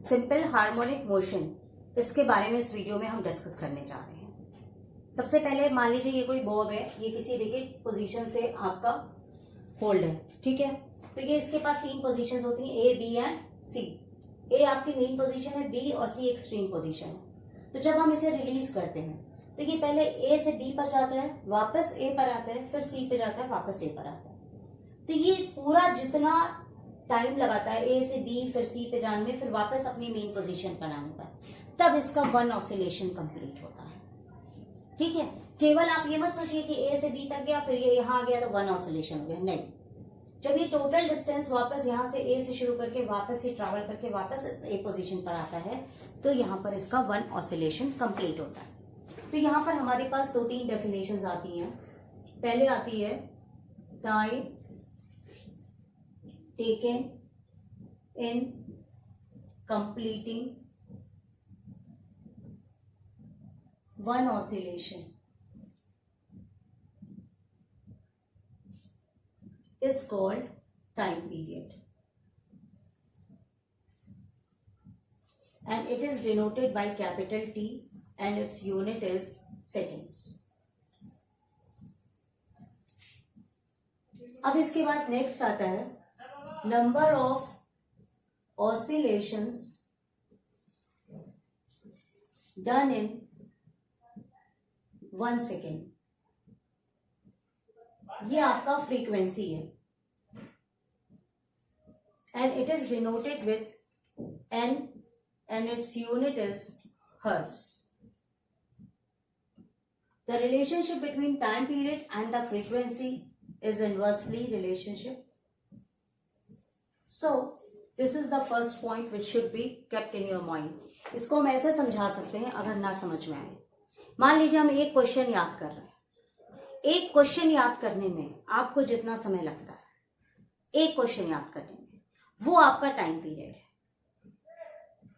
Simple harmonic motion, इसके बारे में इस वीडियो में हम डिस्कस करने जा रहे हैं। सबसे पहले मान लीजिए ये कोई बॉब है, ये किसी देखिए पोजीशन से आपका होल्ड है, ठीक है। तो ये इसके पास तीन पोजीशंस होती हैं, ए, बी एंड सी। ए आपकी मेन पोजीशन है, बी और सी एक्सट्रीम पोजीशन है। तो जब हम इसे रिलीज करते हैं तो ये पहले ए से बी पर जाता है, वापस ए पर आता है, फिर सी पे जाता है, वापस ए पर आता है। तो ये पूरा जितना टाइम लगाता है ए से बी फिर सी पे जाने में, फिर वापस अपनी मेन पोजीशन पर आने पर, तब इसका वन ऑसिलेशन कंप्लीट होता है, ठीक है। केवल आप ये मत सोचिए कि ए से बी तक गया फिर ये यहां आ गया तो वन ऑसिलेशन हो गया, नहीं। जब ये टोटल डिस्टेंस वापस यहां से ए से शुरू करके वापस ये ट्रैवल करके वापस ए पोजीशन पर आता है, तो यहां पर इसका वन ऑसिलेशन कंप्लीट होता है। तो यहां पर हमारे पास दो तीन डेफिनेशंस आती हैं। पहले आती है time taken in completing one oscillation is called time period, and it is denoted by capital T and its unit is seconds. अब इसके बाद नेक्स्ट आता है number of oscillations done in 1 second. ये आपका फ्रीक्वेंसी है and it is denoted with N and its unit is hertz. The relationship between time period and the frequency is inversely relationship. So this is the first point which should be kept in your mind. इसको हम ऐसे समझा सकते हैं अगर ना समझ में आए। मान लीजिए हम एक क्वेश्चन याद कर रहे हैं। एक क्वेश्चन याद करने में आपको जितना समय लगता है, एक क्वेश्चन याद करने में, वो आपका टाइम पीरियड है।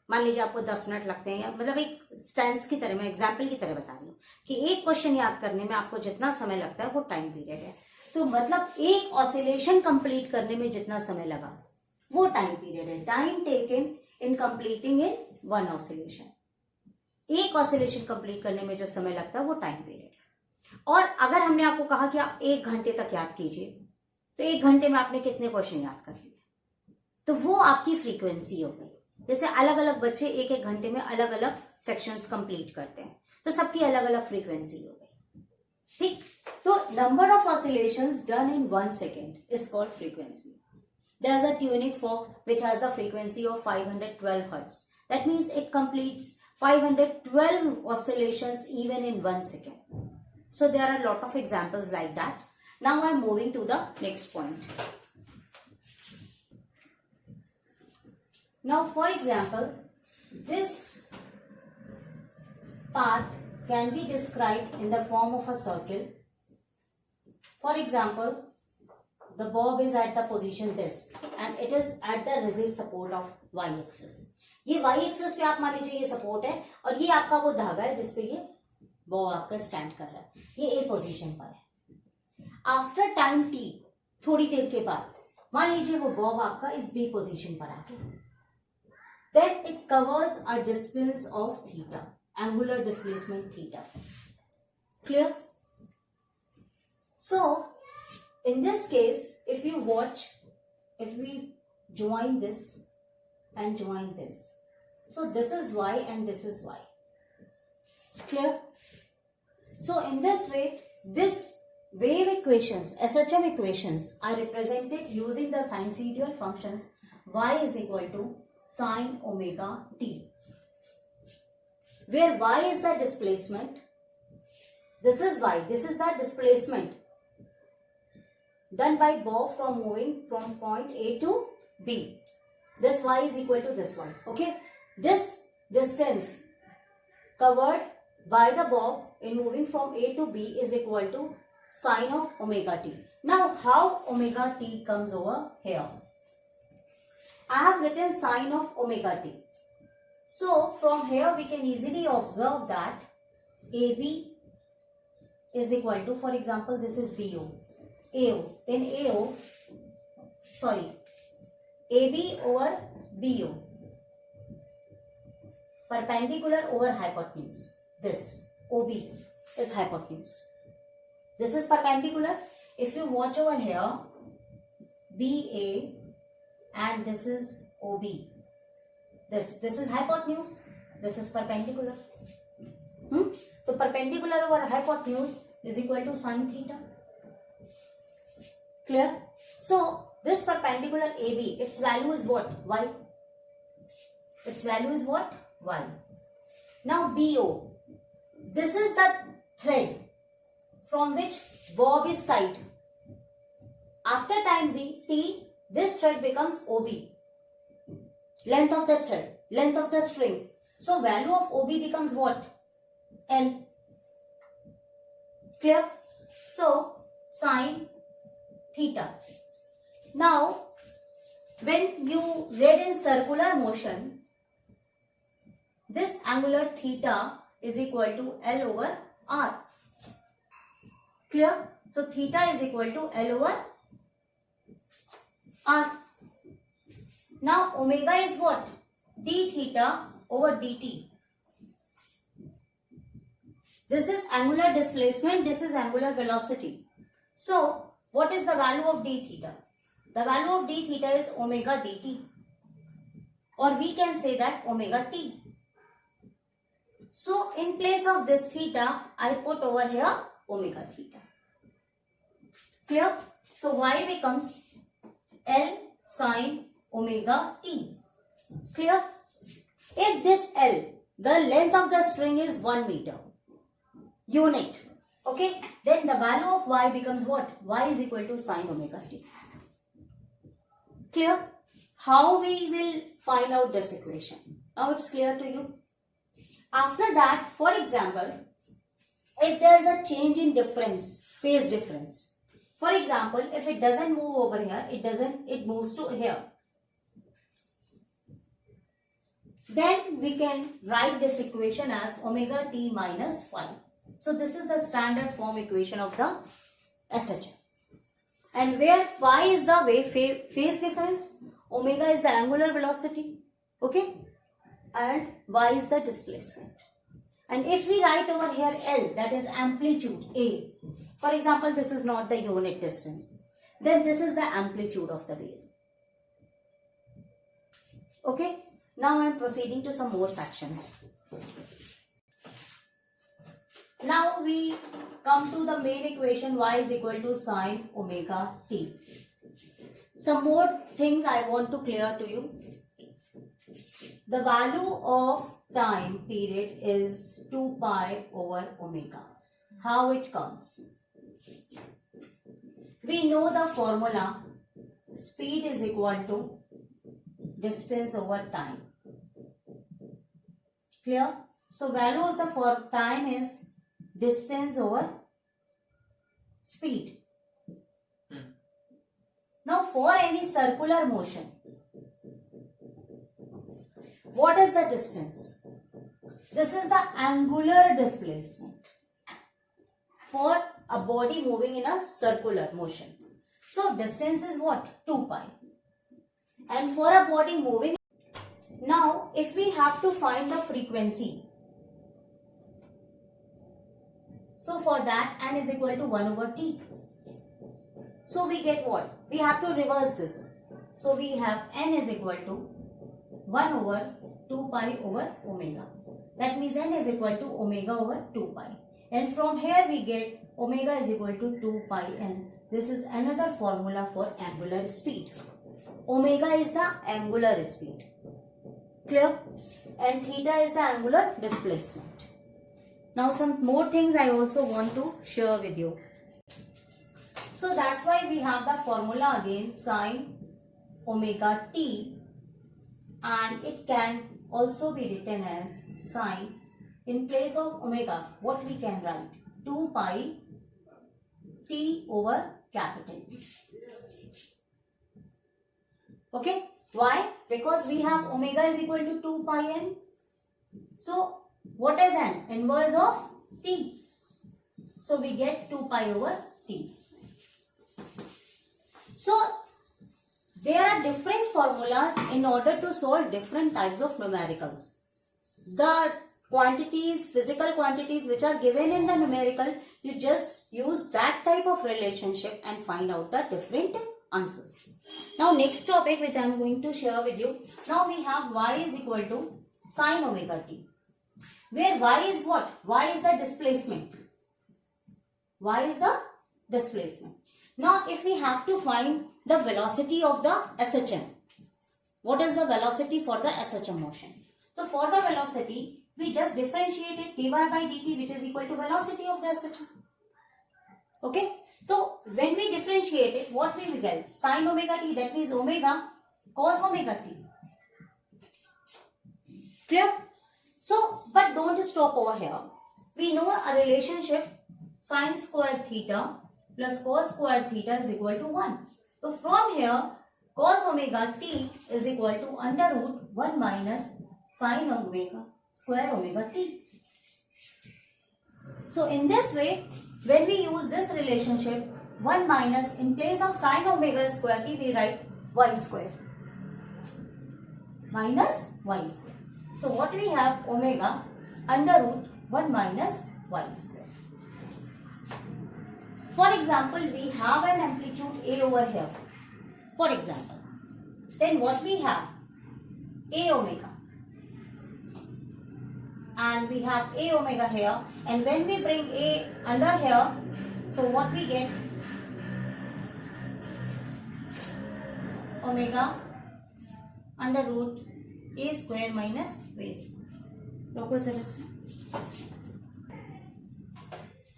मान लीजिए आपको 10 मिनट लगते हैं, या मतलब एक स्टेंस की तरह, मैं एग्जाम्पल की तरह बता रही हूँ कि एक क्वेश्चन याद करने में आपको जितना समय लगता है वो टाइम पीरियड है। तो मतलब एक ऑसिलेशन कंप्लीट करने में जितना समय लगा वो टाइम पीरियड है। Time taken in completing in one oscillation, एक ऑसिलेशन कंप्लीट करने में जो समय लगता है वो टाइम पीरियड है। और अगर हमने आपको कहा कि आप 1 घंटे तक याद कीजिए, तो 1 घंटे में आपने कितने क्वेश्चन याद कर लिए, तो वो आपकी फ्रीक्वेंसी हो गई। जैसे अलग अलग बच्चे 1-1 घंटे में अलग अलग सेक्शंस कंप्लीट करते हैं, तो सबकी अलग अलग फ्रीक्वेंसी हो गई, ठीक। तो number of oscillations done in 1 second is called frequency. There is a tuning fork which has the frequency of 512 hertz. That means it completes 512 oscillations even in 1 second. So there are a lot of examples like that. Now I am moving to the next point. Now for example, this path can be described in the form of a circle. For example, the bob is at the position this and it is at the rigid support of y-axis. ये y-axis पे आप मान लीजिए ये support है और ये आपका वो धागा है जिसपे ये बॉब आपका स्टैंड कर रहा है, ये ए पोजीशन पर है। आफ्टर टाइम टी, थोड़ी देर के बाद मान लीजिए वो बॉब आपका इस बी पोजीशन पर आ गया, then it covers a distance of theta, angular displacement theta. Clear? So in this case if you watch, if we join this and join this, so this is y and this is y. Clear? So in this way, this wave equations, SHM equations are represented using the sinusoidal functions y is equal to sine omega t, where y is the displacement, this is y, this is the displacement done by bob from moving from point A to B. This y is equal to this one, okay. This distance covered by the bob in moving from A to B is equal to sine of omega t. Now how omega t comes over here? I have written sine of omega t. So from here we can easily observe that AB is equal to, for example, this is BO. AO. In AO, sorry, AB over BO. perpendicular over hypotenuse. This OB is hypotenuse. This is perpendicular. If you watch over here, BA and this is OB. This is hypotenuse. This is perpendicular. So perpendicular over hypotenuse is equal to sine theta. Clear? So this perpendicular AB, its value is what? Y. Its value is what? Y. Now BO. This is the thread from which bob is tied. After time T, this thread becomes OB. Length of the thread, length of the string. So value of OB becomes what? L. Clear? So sine theta. Now when you read in circular motion, this angular theta is equal to L over R. Clear? So theta is equal to L over R. Now omega is what? D theta over dt. This is angular displacement, this is angular velocity. So what is the value of d theta? The value of d theta is omega dt, or we can say that omega t. So in place of this theta, I put over here omega theta. Clear? So y becomes L sine omega t. Clear? If this L, the length of the string is 1 meter, unit, okay, then the value of y becomes what? Y is equal to sine omega t. Clear? How we will find out this equation? Now it's clear to you. After that, for example, if there is a change in difference, phase difference. For example, if it doesn't move over here, it moves to here. Then we can write this equation as omega t minus phi. So this is the standard form equation of the SHM. And where phi is the phase difference, omega is the angular velocity, okay, and y is the displacement. And if we write over here L, that is amplitude A, for example, this is not the unit distance, then this is the amplitude of the wave. Okay, now I am proceeding to some more sections. Now we come to the main equation, y is equal to sine omega t. Some more things I want to clear to you. The value of time period is 2 pi over omega. How it comes? We know the formula, speed is equal to distance over time. Clear? So value of the time is distance over speed. Now for any circular motion, what is the distance? This is the angular displacement for a body moving in a circular motion. So distance is what? 2 pi. And for a body moving, now if we have to find the frequency, so for that n is equal to 1 over t. So we get what? We have to reverse this. So we have n is equal to 1 over 2 pi over omega. That means n is equal to omega over 2 pi. And from here we get omega is equal to 2 pi n. This is another formula for angular speed. Omega is the angular speed. Clear? And theta is the angular displacement. Now some more things I also want to share with you. So that's why we have the formula again, sine omega t, and it can also be written as sine, in place of omega, what we can write? 2 pi t over capital T. Okay? Why? Because we have omega is equal to 2 pi n. So what is n? Inverse of t. So we get 2 pi over t. So there are different formulas in order to solve different types of numericals. the quantities, physical quantities which are given in the numerical, you just use that type of relationship and find out the different answers. Now next topic which I am going to share with you. Now we have y is equal to sine omega t, where y is what? Y is the displacement. Y is the displacement. Now if we have to find the velocity of the SHM, what is the velocity for the SHM motion? So for the velocity, we just differentiate it dy by dt, which is equal to velocity of the SHM. Okay. So when we differentiate it, what we will get? Sine omega t, that means omega cos omega t. Clear? So, but don't stop over here. We know a relationship sine squared theta plus cos squared theta is equal to 1. So from here, cos omega t is equal to under root 1 minus sine omega square omega t. So in this way, when we use this relationship, 1 minus, in place of sine omega square t, we write y square minus y square. So what we have? Omega under root 1 minus y square. For example, we have an amplitude A over here. For example, then what we have? A omega. And we have A omega here. And when we bring A under here, so what we get? Omega under root A square minus B square.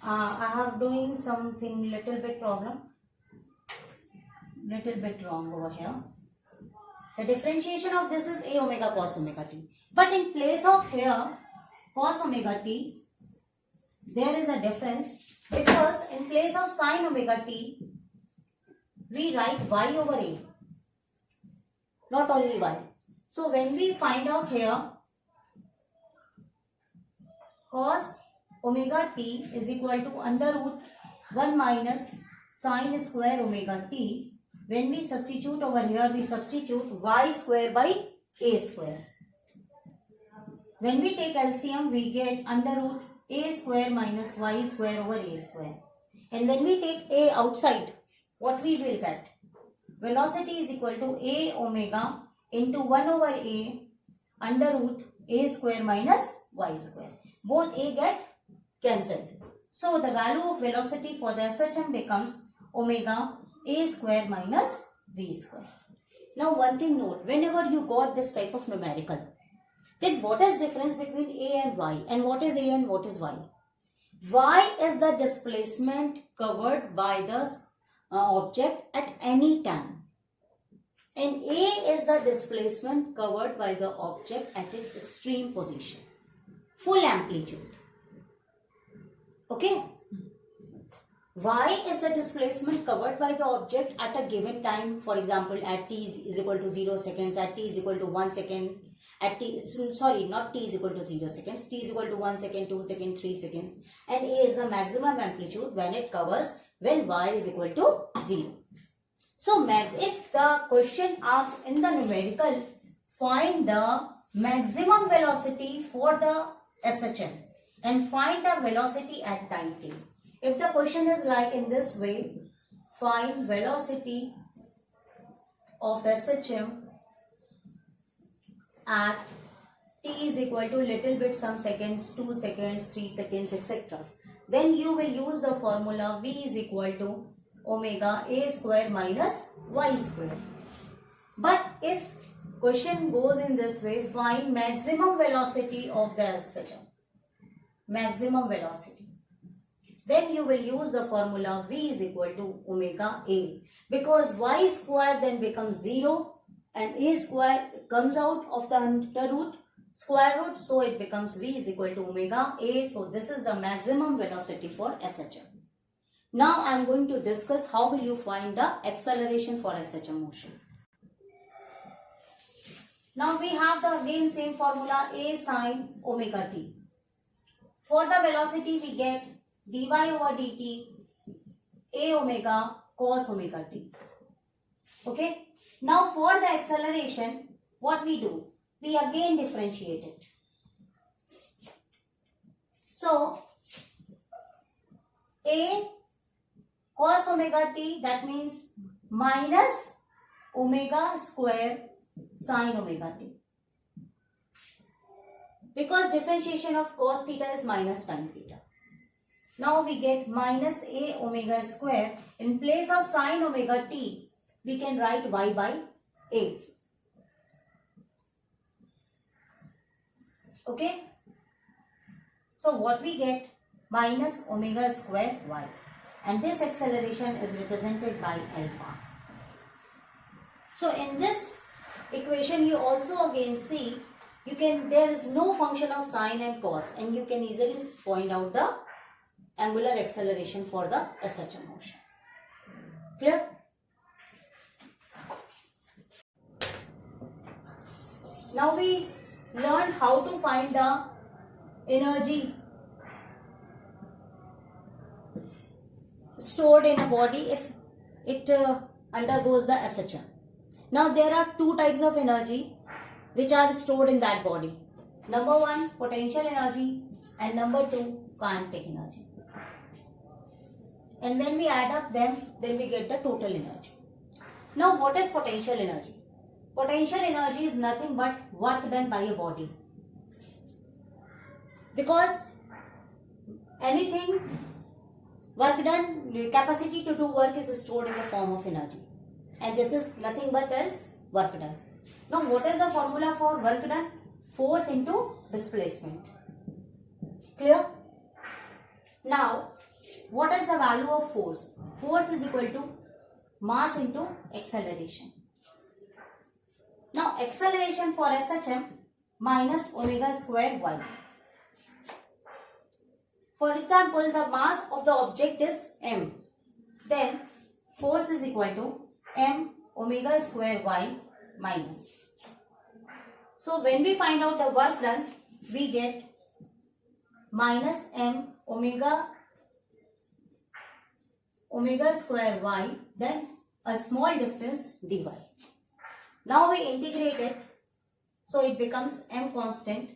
I have doing something little bit problem. Little bit wrong over here. The differentiation of this is A omega cos omega t. But in place of here cos omega t, there is a difference, because in place of sine omega t, we write y over A, not only y. So when we find out here cos omega t is equal to under root 1 minus sine square omega t, when we substitute over here, we substitute y square by A square. When we take LCM, we get under root A square minus y square over A square. And when we take A outside, what we will get? Velocity is equal to A omega into 1 over A under root A square minus y square. Both A get cancelled. So the value of velocity for the SHM becomes omega A square minus V square. Now one thing note, whenever you got this type of numerical, then what is difference between A and Y, and what is A and what is Y? Y is the displacement covered by the object at any time, and A is the displacement covered by the object at its extreme position, full amplitude. Okay? Y is the displacement covered by the object at a given time. For example, at t is equal to 0 seconds, at t is equal to 1 second, at t, sorry, not t is equal to 0 seconds, t is equal to 1 second, 2 seconds, 3 seconds. And A is the maximum amplitude when it covers when y is equal to 0. So, if the question asks in the numerical, find the maximum velocity for the SHM and find the velocity at time t. If the question is like in this way, find velocity of SHM at t is equal to little bit some seconds, 2 seconds, 3 seconds, etc. Then you will use the formula V is equal to omega A square minus Y square. But if question goes in this way, find maximum velocity of the SHM. Maximum velocity. Then you will use the formula V is equal to omega A, because Y square then becomes 0 and A square comes out of the under root square root, so it becomes V is equal to omega A. So this is the maximum velocity for SHM. Now I am going to discuss how will you find the acceleration for SHM motion. Now we have the again same formula A sine omega t. For the velocity we get dy over dt A omega cos omega t. Okay. Now for the acceleration, what we do? We again differentiate it. So A cos omega t, that means minus omega square sin omega t, because differentiation of cos theta is minus sin theta. Now we get minus a omega square. In place of sin omega t, we can write y by a. Okay. So what we get? Minus omega square y. And this acceleration is represented by alpha. So in this equation you also again see, there is no function of sine and cos, and you can easily point out the angular acceleration for the SHM motion. Clear? Now we learned how to find the energy stored in a body if it undergoes the SHM. Now there are two types of energy which are stored in that body. Number one, potential energy, and number two, kinetic energy. And when we add up them, then we get the total energy. Now what is potential energy? Potential energy is nothing but work done by a body. Because anything work done, capacity to do work is stored in the form of energy. And this is nothing but as work done. Now what is the formula for work done? Force into displacement. Clear? Now what is the value of force? Force is equal to mass into acceleration. Now acceleration for SHM minus omega square y. For example, the mass of the object is m. Then force is equal to m omega square y minus. So when we find out the work done, we get minus m omega square y, then a small distance dy. Now we integrate it, so it becomes m constant.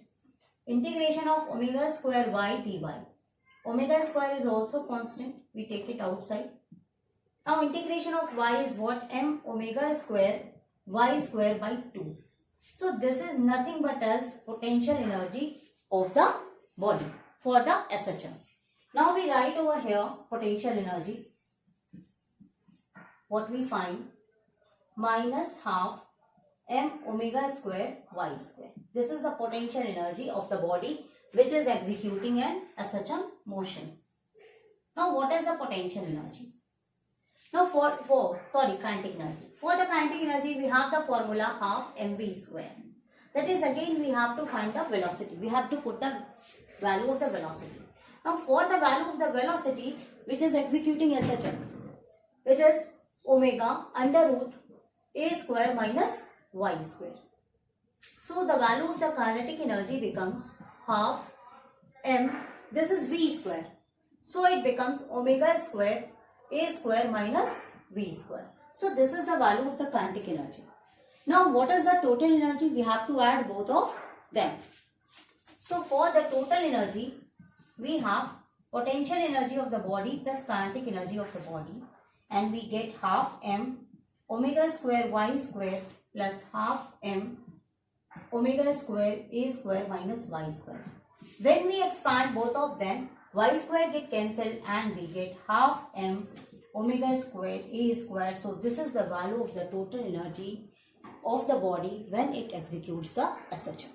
Integration of omega square y dy. Omega square is also constant. We take it outside. Now integration of y is what? M omega square y square by 2. So this is nothing but as potential energy of the body for the SHM. Now we write over here potential energy. What we find? Minus half m omega square y square. This is the potential energy of the body which is executing an SHM motion. Now what is the potential energy? Now kinetic energy. For the kinetic energy, we have the formula half mv square. That is, again we have to find the velocity. We have to put the value of the velocity. Now for the value of the velocity which is executing SHM, it is omega under root a square minus y square. So the value of the kinetic energy becomes half m, this is v square. So it becomes omega square a square minus v square. So this is the value of the kinetic energy. Now what is the total energy? We have to add both of them. So for the total energy, we have potential energy of the body plus kinetic energy of the body, and we get half m omega square y square plus half m omega square a square minus y square. When we expand both of them, y square get cancelled and we get half m omega square a square. So this is the value of the total energy of the body when it executes the SHM.